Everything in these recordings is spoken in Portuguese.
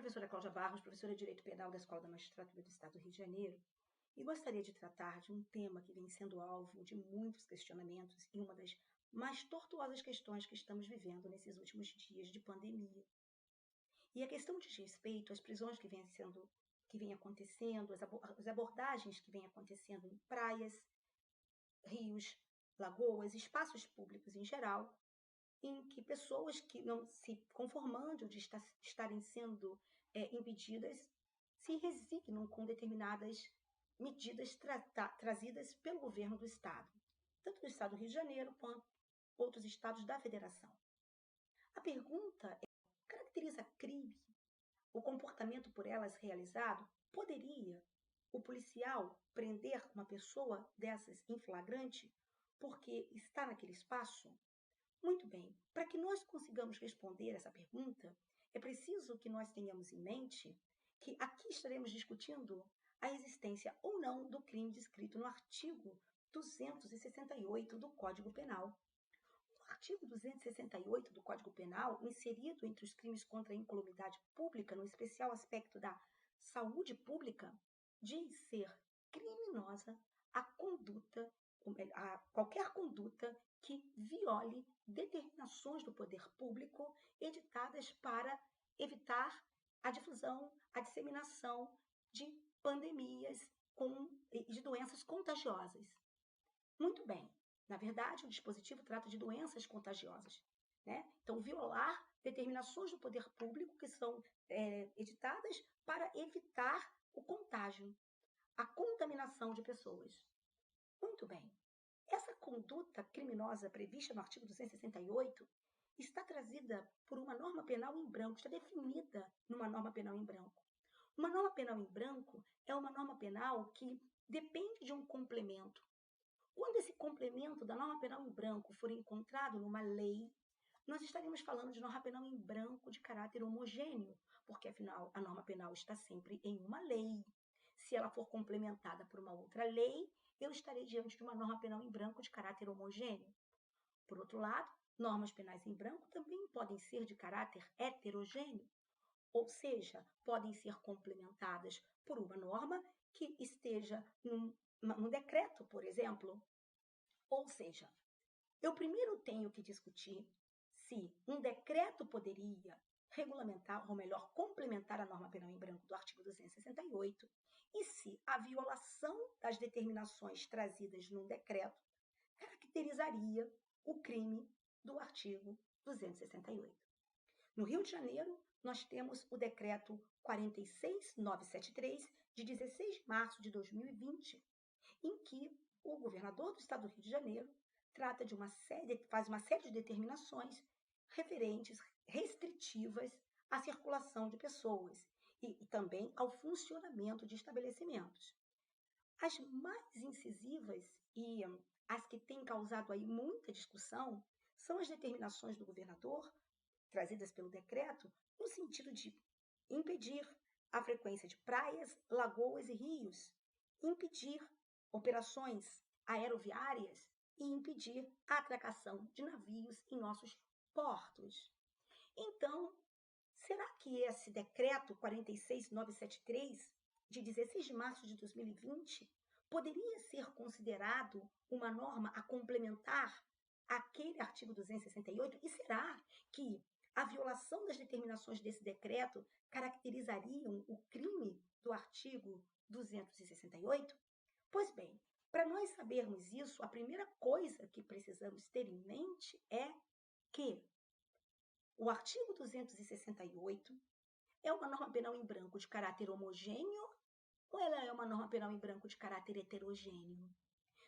professora Cláudia Barros, professora de Direito Penal da Escola da Magistratura do Estado do Rio de Janeiro, e gostaria de tratar de um tema que vem sendo alvo de muitos questionamentos e uma das mais tortuosas questões que estamos vivendo nesses últimos dias de pandemia. E a questão diz respeito às prisões que vêm acontecendo, as abordagens que vêm acontecendo em praias, rios, lagoas, espaços públicos em geral, em que pessoas que não se conformando de estarem sendo impedidas se resignam com determinadas medidas trazidas pelo governo do Estado, tanto do Estado do Rio de Janeiro quanto outros estados da Federação. A pergunta é: caracteriza crime o comportamento por elas realizado? Poderia o policial prender uma pessoa dessas em flagrante porque está naquele espaço? Muito bem, para que nós consigamos responder essa pergunta, é preciso que nós tenhamos em mente que aqui estaremos discutindo a existência ou não do crime descrito no artigo 268 do Código Penal. O artigo 268 do Código Penal, inserido entre os crimes contra a incolumidade pública, no especial aspecto da saúde pública, diz ser criminosa a qualquer conduta que viole determinações do poder público editadas para evitar a difusão, a disseminação de pandemias e de doenças contagiosas. Muito bem. Na verdade, o dispositivo trata de doenças contagiosas, né? Então, violar determinações do poder público que são editadas para evitar o contágio, a contaminação de pessoas. Muito bem. Essa conduta criminosa prevista no artigo 268 está trazida por uma norma penal em branco, está definida numa norma penal em branco. Uma norma penal em branco é uma norma penal que depende de um complemento. Quando esse complemento da norma penal em branco for encontrado numa lei, nós estaremos falando de norma penal em branco de caráter homogêneo, porque, afinal, a norma penal está sempre em uma lei. Se ela for complementada por uma outra lei, eu estarei diante de uma norma penal em branco de caráter homogêneo. Por outro lado, normas penais em branco também podem ser de caráter heterogêneo, ou seja, podem ser complementadas por uma norma que esteja num decreto, por exemplo. Ou seja, eu primeiro tenho que discutir se um decreto poderia regulamentar, ou melhor, complementar a norma penal em branco do artigo 268, e se a violação das determinações trazidas num decreto caracterizaria o crime do artigo 268. No Rio de Janeiro, nós temos o decreto 46973, de 16 de março de 2020, em que o governador do estado do Rio de Janeiro faz uma série de determinações restritivas à circulação de pessoas e também ao funcionamento de estabelecimentos. As mais incisivas e as que têm causado aí muita discussão são as determinações do governador, trazidas pelo decreto, no sentido de impedir a frequência de praias, lagoas e rios, impedir operações aeroviárias e impedir a atracação de navios em nossos portos. Então, será que esse decreto 46973, de 16 de março de 2020, poderia ser considerado uma norma a complementar aquele artigo 268? E será que a violação das determinações desse decreto caracterizariam o crime do artigo 268? Pois bem, para nós sabermos isso, a primeira coisa que precisamos ter em mente é que o artigo 268 é uma norma penal em branco de caráter homogêneo ou ela é uma norma penal em branco de caráter heterogêneo?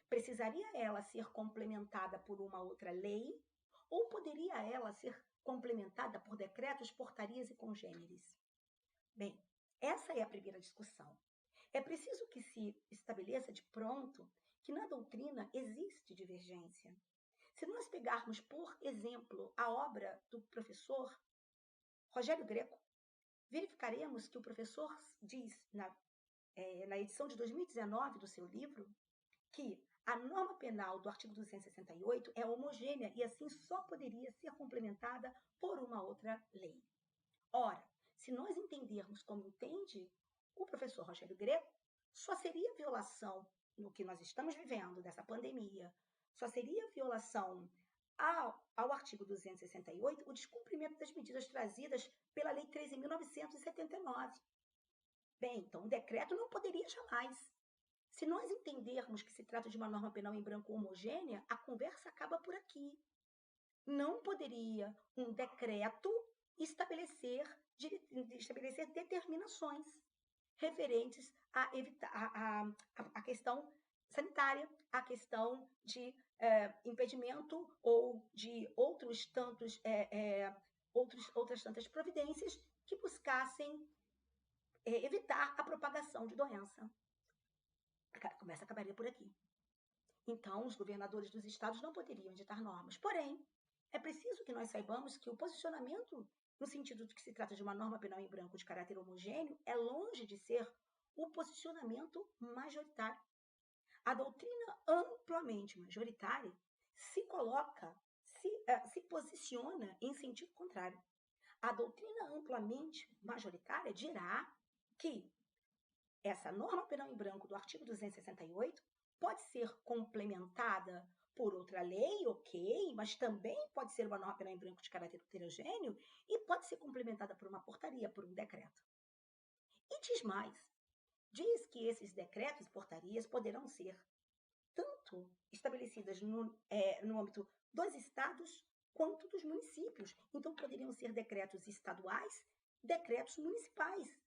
Precisaria ela ser complementada por uma outra lei ou poderia ela ser complementada por decretos, portarias e congêneres? Bem, essa é a primeira discussão. É preciso que se estabeleça de pronto que na doutrina existe divergência. Se nós pegarmos, por exemplo, a obra do professor Rogério Greco, verificaremos que o professor diz na edição de 2019 do seu livro que a norma penal do artigo 268 é homogênea e assim só poderia ser complementada por uma outra lei. Ora, se nós entendermos como entende o professor Rogério Greco, só seria violação no que nós estamos vivendo dessa pandemia, só seria violação ao artigo 268 o descumprimento das medidas trazidas pela Lei 13.979. Bem, então o decreto não poderia jamais. Se nós entendermos que se trata de uma norma penal em branco homogênea, a conversa acaba por aqui. Não poderia um decreto estabelecer determinações referentes a evitar a questão sanitária, a questão de impedimento ou de outras tantas providências que buscassem evitar a propagação de doença. A conversa acabaria por aqui. Então, os governadores dos estados não poderiam editar normas. Porém, é preciso que nós saibamos que o posicionamento, no sentido de que se trata de uma norma penal em branco de caráter homogêneo, é longe de ser o posicionamento majoritário. A doutrina amplamente majoritária se coloca, se posiciona em sentido contrário. A doutrina amplamente majoritária dirá que essa norma penal em branco do artigo 268 pode ser complementada por outra lei, ok, mas também pode ser uma norma penal em branco de caráter heterogêneo e pode ser complementada por uma portaria, por um decreto. E diz mais, diz que esses decretos e portarias poderão ser tanto estabelecidas no âmbito dos estados quanto dos municípios. Então, poderiam ser decretos estaduais, decretos municipais,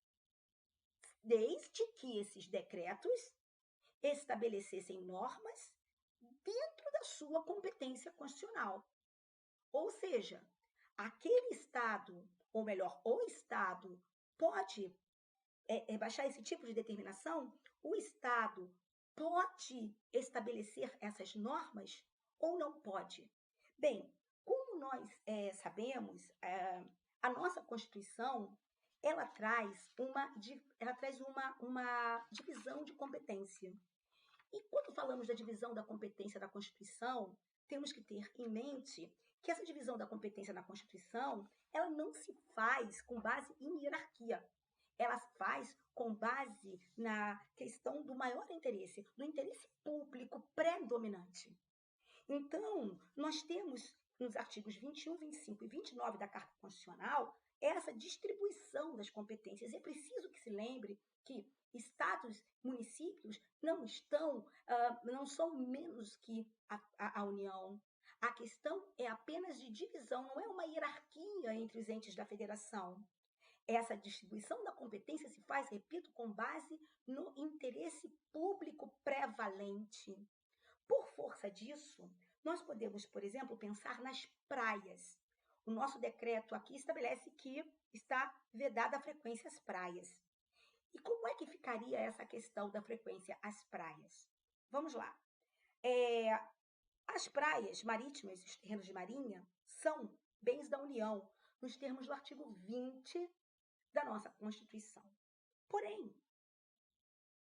desde que esses decretos estabelecessem normas dentro da sua competência constitucional. Ou seja, aquele estado, ou melhor, o estado pode baixar esse tipo de determinação, o estado pode estabelecer essas normas ou não pode? Bem, como nós sabemos, a nossa Constituição ela traz uma divisão de competência. E quando falamos da divisão da competência da Constituição, temos que ter em mente que essa divisão da competência na Constituição, ela não se faz com base em hierarquia. Ela se faz com base na questão do maior interesse, do interesse público predominante. Então, nós temos nos artigos 21, 25 e 29 da Carta Constitucional essa distribuição das competências. É preciso que se lembre que estados, municípios não são menos que a União. A questão é apenas de divisão, não é uma hierarquia entre os entes da federação. Essa distribuição da competência se faz, repito, com base no interesse público prevalente. Por força disso, nós podemos, por exemplo, pensar nas praias. O nosso decreto aqui estabelece que está vedada a frequência às praias. E como é que ficaria essa questão da frequência às praias? Vamos lá. As praias marítimas e os terrenos de marinha são bens da União, nos termos do artigo 20 da nossa Constituição. Porém,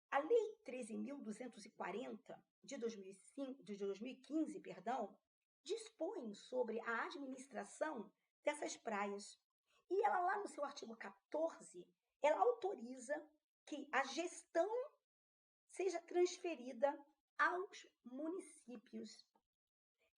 a Lei 13.240 de 2015, dispõe sobre a administração dessas praias. E ela lá no seu artigo 14, ela autoriza que a gestão seja transferida aos municípios.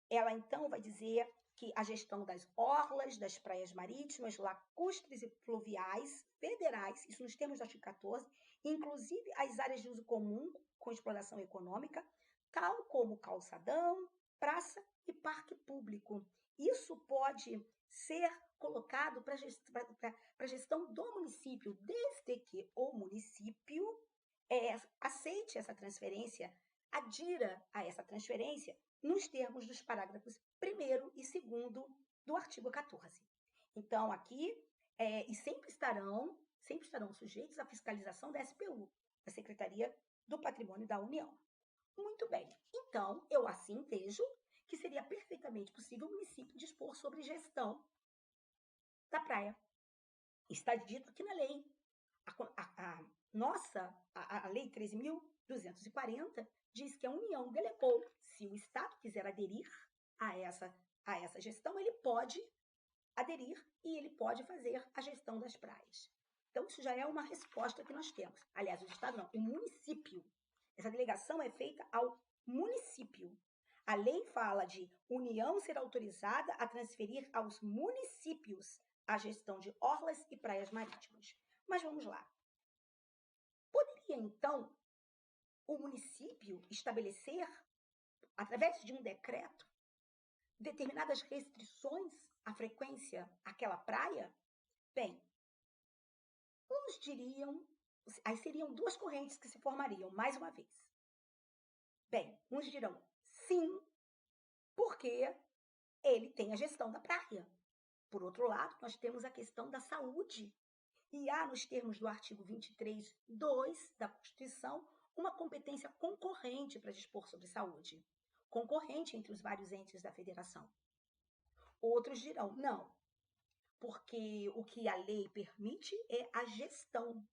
Ela então vai dizer que a gestão das orlas, das praias marítimas, lacustres e fluviais federais, isso nos termos do artigo 14, inclusive as áreas de uso comum com exploração econômica, tal como calçadão, praça e parque público. Isso pode ser colocado para a gestão do município, desde que o município aceite essa transferência, adira a essa transferência nos termos dos parágrafos 1º e 2º do artigo 14. Então, aqui, e sempre estarão sujeitos à fiscalização da SPU, da Secretaria do Patrimônio da União. Muito bem. Então, eu assim vejo que seria perfeitamente possível o município dispor sobre gestão da praia. Está dito aqui na lei. A Lei 13.240 diz que a União delegou, se o Estado quiser aderir a essa gestão, ele pode aderir e ele pode fazer a gestão das praias. Então, isso já é uma resposta que nós temos. Aliás, o Estado não, o município. Essa delegação é feita ao município. A lei fala de União ser autorizada a transferir aos municípios a gestão de orlas e praias marítimas. Mas vamos lá. Poderia, então, o município estabelecer, através de um decreto, determinadas restrições à frequência àquela praia? Bem, uns diriam, aí seriam duas correntes que se formariam, mais uma vez. Bem, uns dirão sim, porque ele tem a gestão da praia. Por outro lado, nós temos a questão da saúde. E há, nos termos do artigo 23(2) da Constituição, uma competência concorrente para dispor sobre saúde. Concorrente entre os vários entes da federação. Outros dirão, não, porque o que a lei permite é a gestão.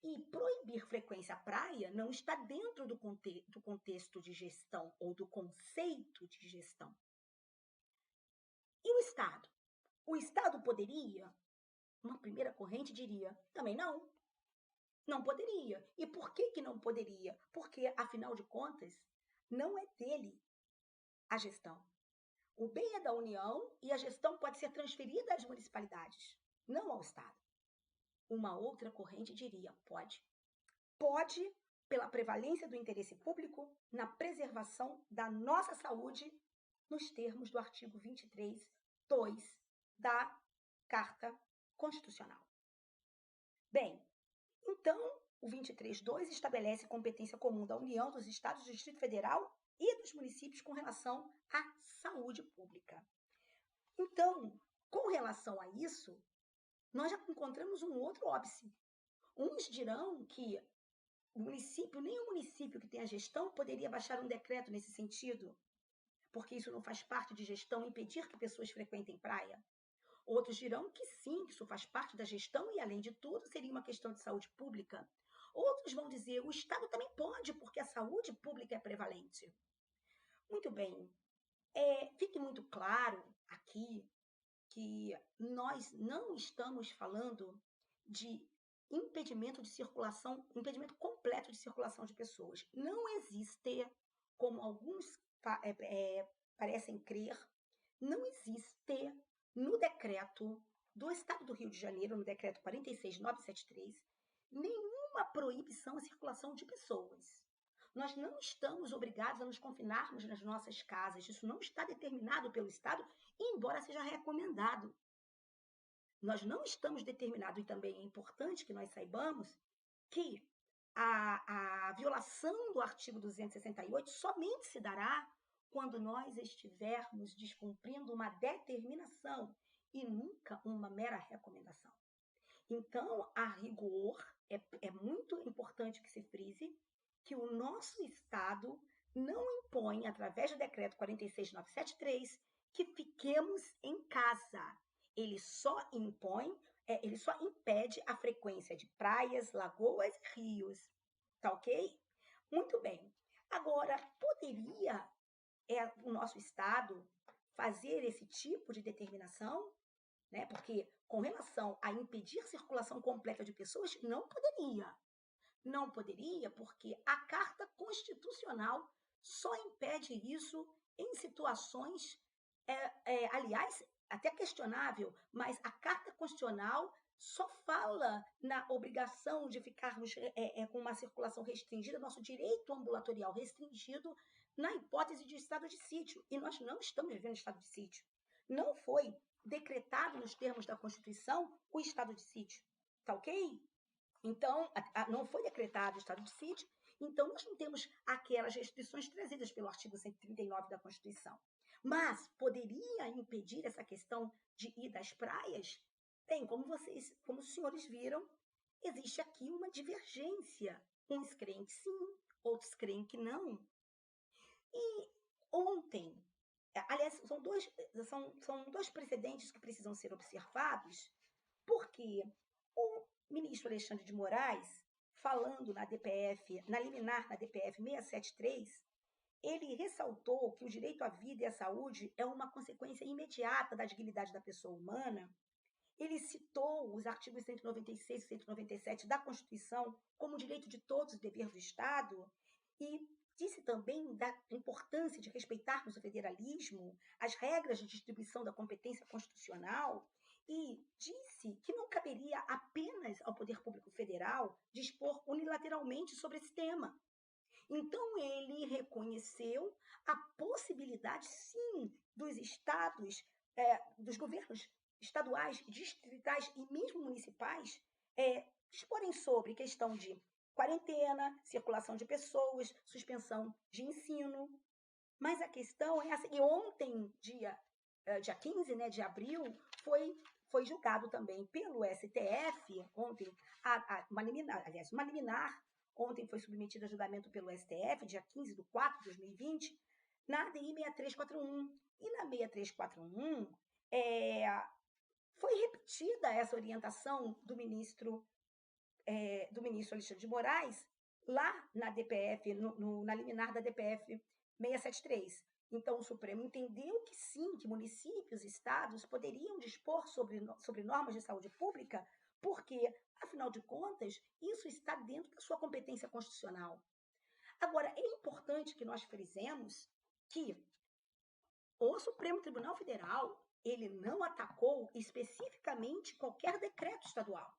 E proibir frequência à praia não está dentro do contexto de gestão ou do conceito de gestão. E o Estado? O Estado poderia? Uma primeira corrente diria, também não. Não poderia. E por que não poderia? Porque, afinal de contas, não é dele a gestão. O bem é da União e a gestão pode ser transferida às municipalidades, não ao Estado. Uma outra corrente diria, pode. Pode, pela prevalência do interesse público na preservação da nossa saúde, nos termos do artigo 23(2) da Carta Constitucional. Bem, então, o 23(2) estabelece competência comum da União, dos Estados, do Distrito Federal e dos municípios com relação à saúde pública. Então, com relação a isso, nós já encontramos um outro óbice. Uns dirão que o município, nem o município que tem a gestão poderia baixar um decreto nesse sentido, porque isso não faz parte de gestão, impedir que pessoas frequentem praia. Outros dirão que sim, que isso faz parte da gestão e, além de tudo, seria uma questão de saúde pública. Outros vão dizer, o Estado também pode, porque a saúde pública é prevalente. Muito bem, fique muito claro aqui que nós não estamos falando de impedimento de circulação, impedimento completo de circulação de pessoas. Não existe, como alguns parecem crer, não existe no decreto do Estado do Rio de Janeiro, no decreto 46.973, nenhuma proibição à circulação de pessoas. Nós não estamos obrigados a nos confinarmos nas nossas casas. Isso não está determinado pelo Estado, embora seja recomendado. Nós não estamos determinados, e também é importante que nós saibamos, que a violação do artigo 268 somente se dará quando nós estivermos descumprindo uma determinação e nunca uma mera recomendação. Então, a rigor, é muito importante que se frise que o nosso Estado não impõe, através do decreto 46.973, que fiquemos em casa. Ele só impede a frequência de praias, lagoas e rios. Tá ok? Muito bem. Agora, poderia o nosso Estado fazer esse tipo de determinação? Né? Porque, com relação a impedir circulação completa de pessoas, não poderia. Não poderia porque a Carta Constitucional só impede isso em situações, aliás, até questionável, mas a Carta Constitucional só fala na obrigação de ficarmos com uma circulação restringida, nosso direito ambulatorial restringido, na hipótese de estado de sítio. E nós não estamos vivendo estado de sítio. Não foi decretado nos termos da Constituição o estado de sítio. Tá ok? Então, não foi decretado o estado de sítio, então nós não temos aquelas restrições trazidas pelo artigo 139 da Constituição. Mas poderia impedir essa questão de ir das praias? Bem, como os senhores viram, existe aqui uma divergência. Uns creem que sim, outros creem que não. E ontem, aliás, são dois precedentes que precisam ser observados, porque o ministro Alexandre de Moraes, falando na liminar na DPF 673, ele ressaltou que o direito à vida e à saúde é uma consequência imediata da dignidade da pessoa humana Ele citou os artigos 196 e 197 da Constituição como direito de todos e dever do Estado e disse também da importância de respeitarmos o federalismo, as regras de distribuição da competência constitucional e disse que não caberia apenas ao Poder Público Federal dispor unilateralmente sobre esse tema. Então, ele reconheceu a possibilidade, sim, dos estados, dos governos estaduais, distritais e mesmo municipais disporem sobre questão de quarentena, circulação de pessoas, suspensão de ensino. Mas a questão é essa. E ontem, dia 15, né, de abril, foi julgado também pelo STF, ontem, uma liminar, ontem foi submetida a julgamento pelo STF, dia 15 de 4 de 2020, na DI 6341. E na 6341, foi repetida essa orientação do ministro Alexandre de Moraes, lá na DPF, na liminar da DPF 673. Então, o Supremo entendeu que sim, que municípios e estados poderiam dispor sobre normas de saúde pública, porque, afinal de contas, isso está dentro da sua competência constitucional. Agora, é importante que nós frisemos que o Supremo Tribunal Federal, ele não atacou especificamente qualquer decreto estadual.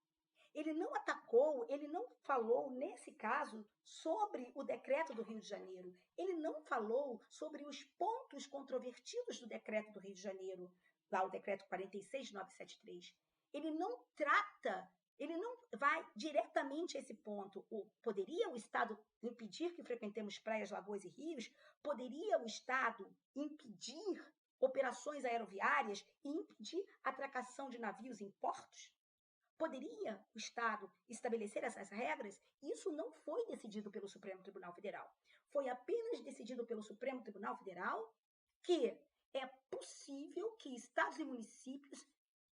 Ele não atacou, ele não falou, nesse caso, sobre o decreto do Rio de Janeiro. Ele não falou sobre os pontos controvertidos do decreto do Rio de Janeiro, lá o decreto 46973. Ele não trata, ele não vai diretamente a esse ponto. Poderia o Estado impedir que frequentemos praias, lagoas e rios? Poderia o Estado impedir operações aeroviárias e impedir a atracação de navios em portos? Poderia o Estado estabelecer essas regras? Isso não foi decidido pelo Supremo Tribunal Federal. Foi apenas decidido pelo Supremo Tribunal Federal que é possível que estados e municípios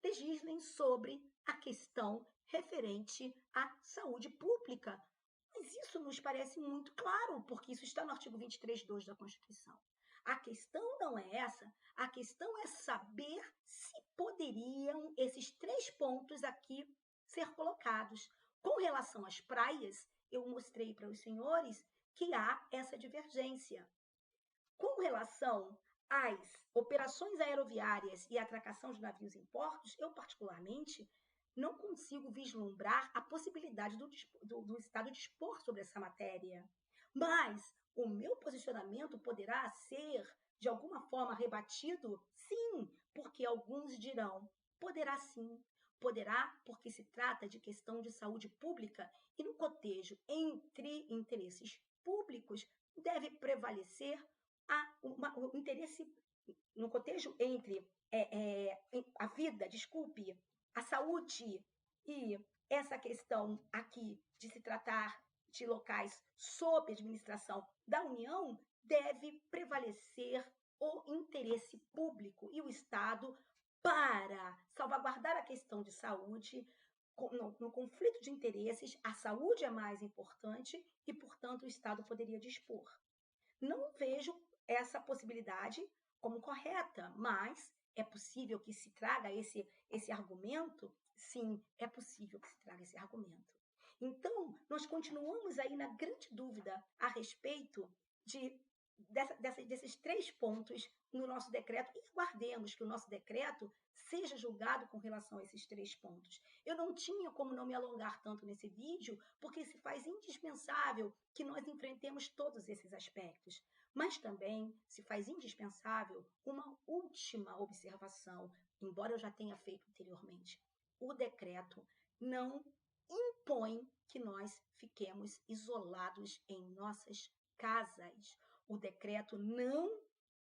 legislem sobre a questão referente à saúde pública. Mas isso nos parece muito claro, porque isso está no artigo 23(2) da Constituição. A questão não é essa, a questão é saber se poderiam esses 3 pontos aqui ser colocados. Com relação às praias, eu mostrei para os senhores que há essa divergência. Com relação às operações aeroviárias e atracação de navios em portos, eu particularmente não consigo vislumbrar a possibilidade do Estado dispor sobre essa matéria. Mas o meu posicionamento poderá ser, de alguma forma, rebatido? Sim, porque alguns dirão, poderá sim. Poderá, porque se trata de questão de saúde pública e no cotejo entre interesses públicos deve prevalecer o interesse, no cotejo entre a vida, a saúde e essa questão aqui de se tratar de locais sob administração da União, deve prevalecer o interesse público e o Estado para salvaguardar a questão de saúde. No conflito de interesses, a saúde é mais importante e, portanto, o Estado poderia dispor. Não vejo essa possibilidade como correta, mas é possível que se traga esse argumento? Sim, é possível que se traga esse argumento. Então, nós continuamos aí na grande dúvida a respeito desses 3 pontos no nosso decreto e aguardemos que o nosso decreto seja julgado com relação a esses 3 pontos. Eu não tinha como não me alongar tanto nesse vídeo, porque se faz indispensável que nós enfrentemos todos esses aspectos. Mas também se faz indispensável uma última observação, embora eu já tenha feito anteriormente. O decreto não impõe que nós fiquemos isolados em nossas casas. O decreto não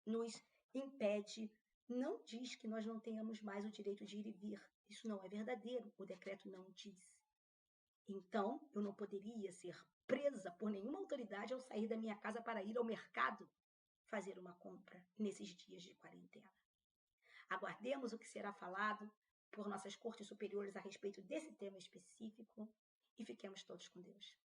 nos impede, não diz que nós não tenhamos mais o direito de ir e vir. Isso não é verdadeiro, o decreto não diz. Então, eu não poderia ser presa por nenhuma autoridade ao sair da minha casa para ir ao mercado fazer uma compra nesses dias de quarentena. Aguardemos o que será falado por nossas cortes superiores a respeito desse tema específico e fiquemos todos com Deus.